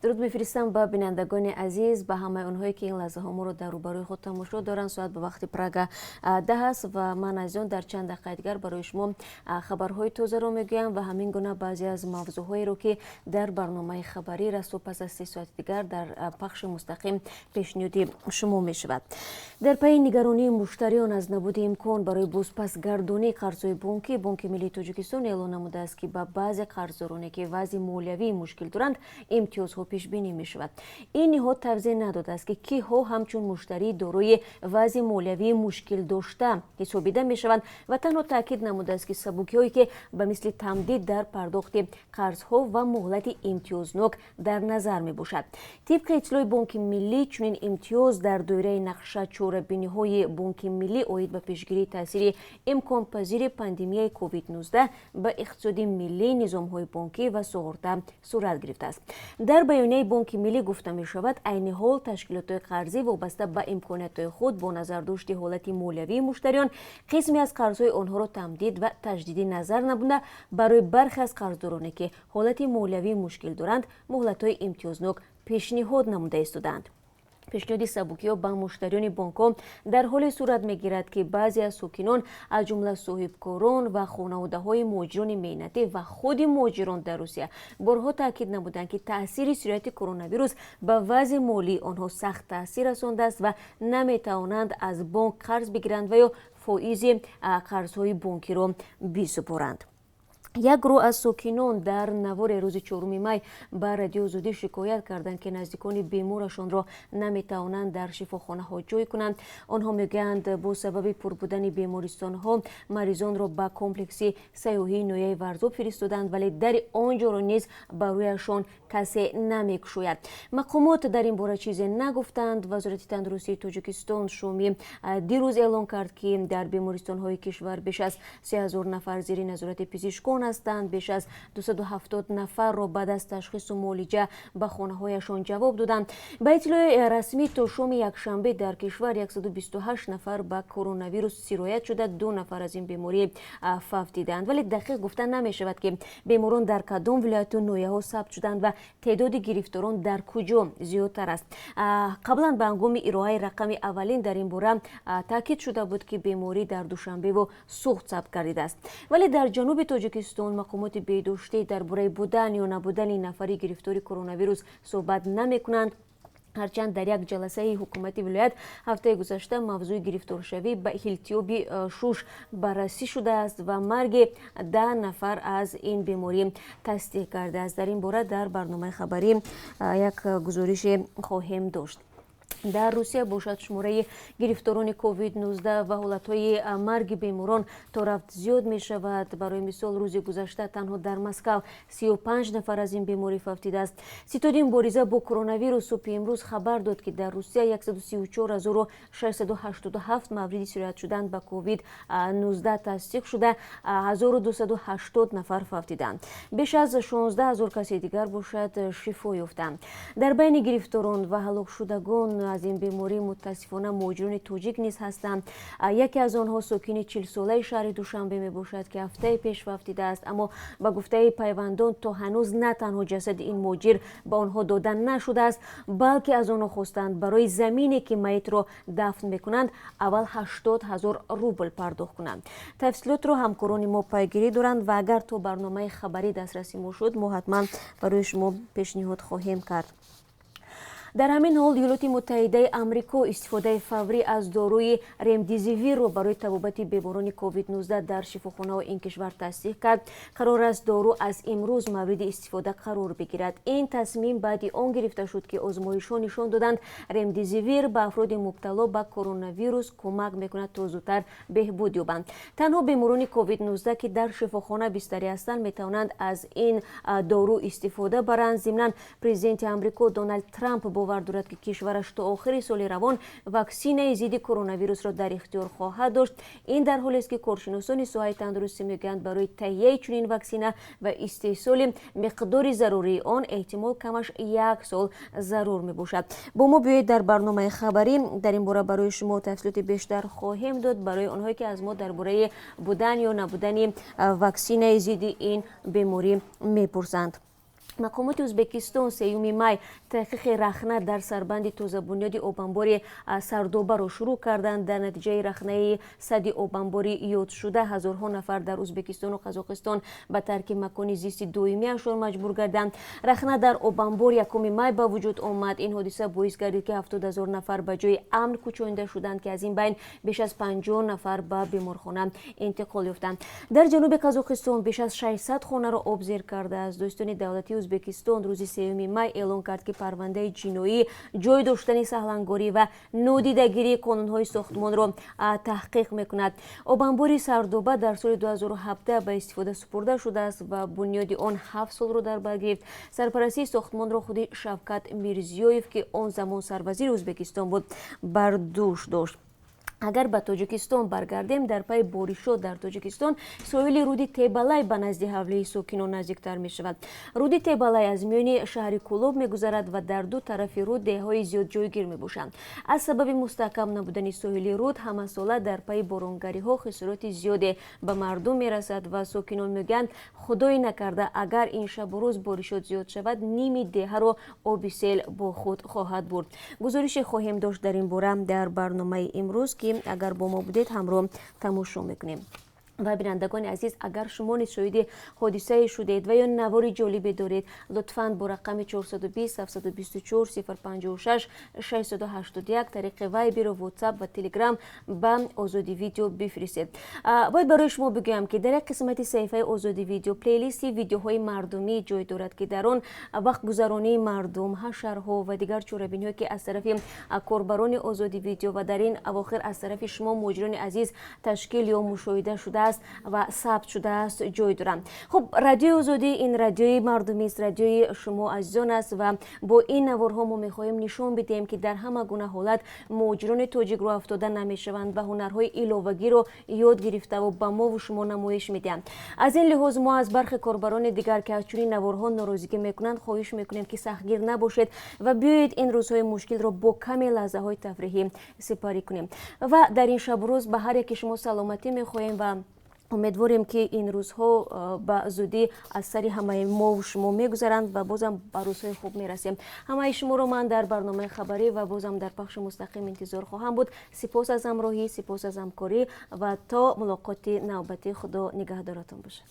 درود میفرستم به بینندگان عزیز، به همه اونهایی که این لحظه ها ما رو در روبروی خود تماشا دارن. ساعت به وقت پراگ 10 است و من از اون در چند دقیقه دیگر برای شما خبرهای تازه رو میگویم و همین گونه بعضی از موضوعهایی رو که در برنامه خبری رسو پس از 3 ساعت دیگر در پخش مستقیم پیشنهادی شما می شود. در پی نگرانی مشتریان از نبود امکان برای بازپسگردانی قرضهای بانک ملی تاجیکستان اعلام نموده است که به بعضی قرضدارانی که وضع مالیوی مشکل دارند امتیازها پیش بینی می شود. این نهاد توضیح نداده است که کیها همچون مشتری دارای وضع مالیوی مشکل داشته حسابیده می شوند و تنها تاکید نموده است که سبوکی هایی که به مثل تمدید در پرداخت قرضها و مهلت امتیازناک در نظر می باشد. طبق اطلاع بانک ملی چنین امتیاز در دایره نقشه چاره‌بینی های بانک ملی اوید به پیشگیری تاثیر امکان پذیر پاندمی کووید 19 به اقتصاد ملی، نظام های بانکی و سئورده صورت گرفته است. در بیانیه بانک ملی گفته می شود عین حال تشکیلات قرضی وابسته به امکانات خود با نظر داشت حالت مالیوی مشتریان قسمی از قرضهای آنها را تمدید و تجدید نظر نموده برای برخی از قرضدارانی که حالت مالیوی مشکل دارند مهلت‌های امتیازناک پیشنهاد نموده ایستادند. پیشنهاد سبوکی‌ها به مشتریان بانک‌ها در حال صورت می‌گیرد که بعضی از ساکنان از جمله صاحبکاران و خانواده‌های مهاجران مهنتی و خود مهاجران در روسیه بارها تاکید نمودند که تاثیر سیرت کرونا ویروس به وضع مالی آنها سخت تاثیر رسانده است و نمی‌توانند از بانک قرض بگیرند و یا فایز قرض‌های بانکی را بسپارند. یک گروه از ساکنان در نوار روز 4 می به رادیو آزادی شکایت کردند که نزدیکان بیمارشان را نمیتوانند در شفاخانه ها جای کنند. آنها میگویند با سبب پر بودن بیمارستان ها مریضان را به کمپلکس سیاحی نویه ورزو فرستادند ولی در آنجا را نیز برویشان کسی نمیگشاید. مقامات در این باره چیزی نگفتند. وزارت تندرستی تاجیکستان شامی دیروز اعلام کرد که در بیمارستان های کشور بیش از 3000 نفر زیر نظارت پزشکان هستند. بیش از 270 نفر را بعد از تشخیص و معالجه به خانه هایشان جواب دادند. به اطلاع رسمی تا شام یکشنبه در کشور 128 نفر به کرونا ویروس سرایت شده. 2 نفر از این بیماری فوت دیدند ولی دقیق گفتن نمی شود که بیماران در کدام ولایت و نویه ها ثبت شدند و تعداد گرفتاران در کجا زیادتر است. قبلا به هنگام ارائه رقم اولین در این باره تاکید شده بود که بیماری در دوشنبه و سوخت ثبت گردیده است ولی در جنوب تاجیکستان مقامات بیداشته درباره بودن یا نبودن نفری گرفتار کرونا ویروس صحبت نمی کنند. هرچند در یک جلسه حکومتی ولایت هفته گذشته موضوع گرفتارشوی به التیاب شوش بررسی شده است و مرگ 10 نفر از این بیماری تصدیق کرده است. در این باره در برنامه خبری یک گزارش خواهیم داشت. در روسیه باشد شماره گرفتاران کووید 19 و حالتهای مرگ بیماران تا رفت زیاد می شود. برای مثال روز گذشته تنها در مسکو 35 نفر از این بیماری فوت دیده است. ستاد مبارزه با کرونا ویروس امروز خبر داد که در روسیه 134687 مورد سرایت شدن به کووید 19 تصدیق شده. 1280 نفر فوت دیدند. بیش از 16000 کسی دیگر باشد شفا یافتند. در بین گرفتاران و هلاک شدگان از این بیماری متاسفانه مهاجران تاجیک نیز هستند. یکی از آنها ساکن 40 ساله شهر دوشنبه می باشد که هفته پیش فوت دیده است اما به گفته پیوندان تا هنوز نه تنها جسد این مهاجر به آنها داده نشده است بلکه از آنها خواستند برای زمینی که میت را دفن میکنند اول 80,000 روبل پرداخت کنند. تفصیلات را همکاران ما پیگیری دارند و اگر تو برنامه خبری دسترسی ما شد ما حتما برای شما پیشنهاد خواهیم کرد. در همین حال ایالات متحده آمریکا استفاده فوری از داروی رمدیزیویر را برای طبابت بیماران کووید 19 در شفاخانه این کشور تصدیق کرد. قرار است دارو از امروز مورد استفاده قرار بگیرد. این تصمیم بعد آن گرفته شد که آزمایش‌ها نشان دادند رمدیزیویر به افراد مبتلا به کرونا ویروس کمک می‌کند تا زودتر بهبود یابند. تنها بیماران کووید 19 که در شفاخانه بستری هستند می‌توانند از این دارو استفاده برند. ضمناً پرزیدنت آمریکا دونالد ترامپ باور دارد که کشورش تا آخر سال روان واکسین ضد کرونا ویروس را در اختیار خواهد داشت. این در حالی است که کارشناسان ساحه تندرستی میگویند برای تهیه چنین واکسین و استحصال مقدار ضروری آن احتمال کمش 1 سال ضرور می باشد. با ما بیایید در برنامه خبری در این باره برای شما تفصیلات بیشتر خواهیم داد برای آنهایی که از ما درباره بودن یا نبودن واکسین ضد این بیماری میپرسند. مقامات ازبکستان 3 مای تحقیق رخنه در سربند تازه بنیاد آبانبار سردوبه را شروع کردند. در نتیجه رخنه سد آبانباری یاد شده هزارها نفر در ازبکستان و قزاقستان به ترک مکان زیست دائمی‌شان مجبور گردند. رخنه در آبانبار 1 مای به وجود آمد. این حادثه باعث گردید که 70,000 نفر به جای امن کوچانده شدند که از این بین بیش از 50 نفر به بیمارخانه انتقال یافتند. در جنوب قزاقستان بیش از 600 خانه را آب زیر کرده است. دوستان دولتی ازبکستان روز 3 مای اعلام کرد که پرونده جنایی جای داشتن سهلنگاری و نادیدگیری قانون‌های ساختمان را تحقیق میکند. آبانبار سردوبه در سال 2017 به استفاده سپرده شده است و بنیاد آن 7 سال را در بر گرفت. سرپرستی ساختمان را خود شوکت میرزیویف که آن زمان سروزیر ازبکستان بود بر دوش داشت. اگر به تاجیکستان برگردیم، در پی بارش‌ها در تاجیکستان ساحل رود تیبالای به نزد حوله ساکنان نزدیکتر می شود. رود تیبالای از میان شهر کولوب می گذرد و در دو طرف رود دههای زیاد جایگیر می باشند. از سبب مستحکم نبودن ساحل رود همه ساله در پی بارانگری ها خسارات زیادی به مردم می رسد و ساکنان میگویند خدای نکرده اگر این شب و روز بارشات زیاد شود نیم ده را آب سیل با خود خواهد برد. گزارش خواهیم داشت در این باره در برنامه امروز که اگر با ما بودید همراه تماشا میکنیم. و بینندگان عزیز اگر شما نیز شاهد حادثه شدید و یا نواری جالبی دارید لطفاً با رقم 420 724 056 681 طریق وایبر و واتساپ و تلگرام به آزادی ویدیو بفرستید. باید برای شما بگم که در قسمت صفحه آزادی ویدیو پلیلیست ویدیوهای مردمی جای دارد که در آن وقت گذرانی مردم، حشرها و دیگر چوربین‌هایی که از طرف کاربران آزادی ویدیو و در این اواخر از طرف شما مجریان عزیز تشکیل یا مشاهده شده و ثبت شده است جای دارم. خب رادیو آزادی این رادیوی مردمی است، رادیوی شما عزیزان است و با این نوارها ما میخواهیم نشان بدیم که در همه گونه حالت مهاجران تاجیک رو افتاده نمیشوند و هنرهای علاوگی رو یاد گرفته و به ما و شما نمایش میدیم. از این لحاظ ما از برخی کاربران دیگر که از چنین نوارها ناراضگی میکنند خواهش میکنیم که سختگیر نباشید و بیایید این روزهای مشکل رو با کمی لحظه های تفریحی سپری کنیم. و در این شب روز به هر یک شما سلامتی میخواهیم و امیدواریم که این روزها به زودی از سر همه ما و شما میگذرند و بازم به روزهای خوب میرسیم. همه شما رو من در برنامه خبری و بازم در پخش مستقیم انتظار خواهم بود. سپاس از همراهی، سپاس از همکاری و تا ملاقات نوبتی. خدا نگهدارتان باشه.